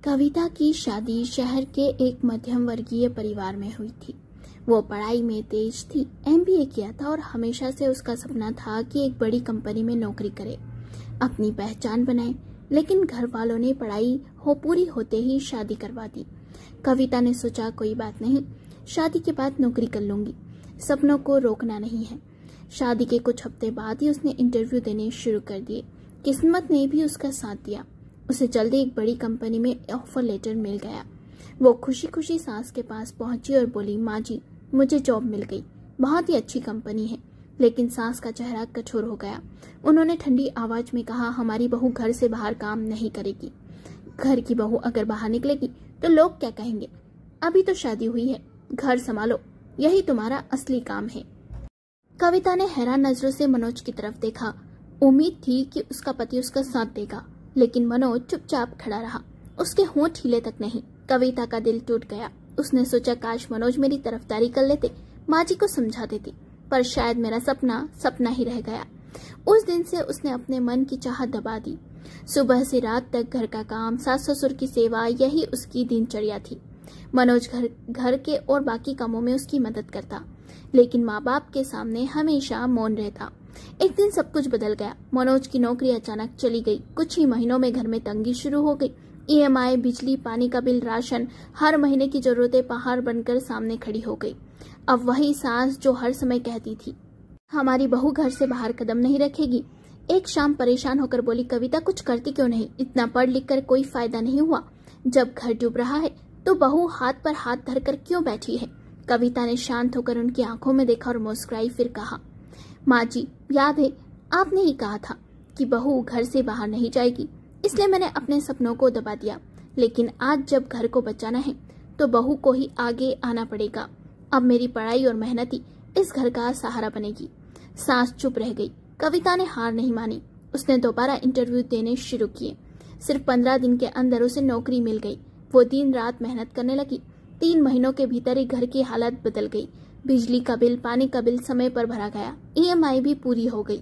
कविता की शादी शहर के एक मध्यम वर्गीय परिवार में हुई थी। वो पढ़ाई में तेज थी, एमबीए किया था और हमेशा से उसका सपना था कि एक बड़ी कंपनी में नौकरी करे, अपनी पहचान बनाए। लेकिन घर वालों ने पढ़ाई पूरी होते ही शादी करवा दी। कविता ने सोचा कोई बात नहीं, शादी के बाद नौकरी कर लूंगी, सपनों को रोकना नहीं है। शादी के कुछ हफ्ते बाद ही उसने इंटरव्यू देने शुरू कर दिए। किस्मत ने भी उसका साथ दिया। उसे जल्दी एक बड़ी कंपनी में ऑफर लेटर मिल गया। वो खुशी खुशी सास के पास पहुंची और बोली, माँ जी, मुझे जॉब मिल गई, बहुत ही अच्छी कंपनी है। लेकिन सास का चेहरा कठोर हो गया। उन्होंने ठंडी आवाज में कहा, हमारी बहू घर से बाहर काम नहीं करेगी। घर की बहू अगर बाहर निकलेगी तो लोग क्या कहेंगे? अभी तो शादी हुई है, घर संभालो, यही तुम्हारा असली काम है। कविता ने हैरान नजरों से मनोज की तरफ देखा। उम्मीद थी कि उसका पति उसका साथ देगा, लेकिन मनोज चुपचाप खड़ा रहा, उसके होंठ हिले तक नहीं। कविता का दिल टूट गया। उसने सोचा, काश मनोज मेरी तरफदारी कर लेते, माँ जी को समझा देती, पर शायद मेरा सपना सपना ही रह गया। उस दिन से उसने अपने मन की चाहत दबा दी। सुबह से रात तक घर का काम, सास ससुर की सेवा, यही उसकी दिनचर्या थी। मनोज घर के और बाकी कामों में उसकी मदद करता, लेकिन माँ बाप के सामने हमेशा मौन रहता। एक दिन सब कुछ बदल गया। मनोज की नौकरी अचानक चली गई। कुछ ही महीनों में घर में तंगी शुरू हो गई। ईएमआई, बिजली, पानी का बिल, राशन, हर महीने की जरूरतें पहाड़ बनकर सामने खड़ी हो गई। अब वही सास जो हर समय कहती थी, हमारी बहू घर से बाहर कदम नहीं रखेगी, एक शाम परेशान होकर बोली, कविता कुछ करती क्यों नहीं? इतना पढ़ लिख कर कोई फायदा नहीं हुआ। जब घर डूब रहा है तो बहू हाथ पर हाथ धरकर क्यों बैठी है? कविता ने शांत होकर उनकी आंखों में देखा और मुस्कुराई, फिर कहा, माँ जी, याद है आपने ही कहा था कि बहू घर से बाहर नहीं जाएगी, इसलिए मैंने अपने सपनों को दबा दिया। लेकिन आज जब घर को बचाना है तो बहू को ही आगे आना पड़ेगा। अब मेरी पढ़ाई और मेहनत ही इस घर का सहारा बनेगी। सास चुप रह गई। कविता ने हार नहीं मानी। उसने दोबारा इंटरव्यू देने शुरू किए। सिर्फ 15 दिन के अंदर उसे नौकरी मिल गई। वो दिन रात मेहनत करने लगी। 3 महीनों के भीतर ही घर की हालत बदल गई। बिजली का बिल, पानी का बिल समय पर भरा गया, ईएमआई भी पूरी हो गई,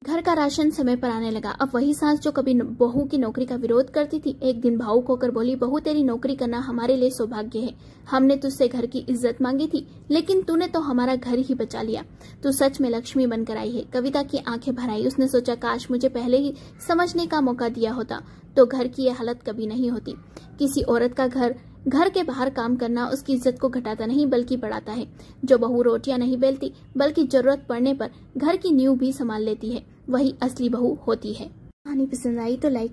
घर का राशन समय पर आने लगा। अब वही सास जो कभी बहू की नौकरी का विरोध करती थी, एक दिन भावुक होकर बोली, बहू तेरी नौकरी करना हमारे लिए सौभाग्य है। हमने तुझसे घर की इज्जत मांगी थी, लेकिन तूने तो हमारा घर ही बचा लिया। तू सच में लक्ष्मी बनकर आई है। कविता की आंखें भर आई। उसने सोचा, काश मुझे पहले ही समझने का मौका दिया होता तो घर की यह हालत कभी नहीं होती। किसी औरत का घर के बाहर काम करना उसकी इज्जत को घटाता नहीं बल्कि बढ़ाता है। जो बहू रोटियां नहीं बेलती बल्कि जरूरत पड़ने पर घर की नींव भी संभाल लेती है, वही असली बहू होती है। कहानी पसंद आई तो लाइक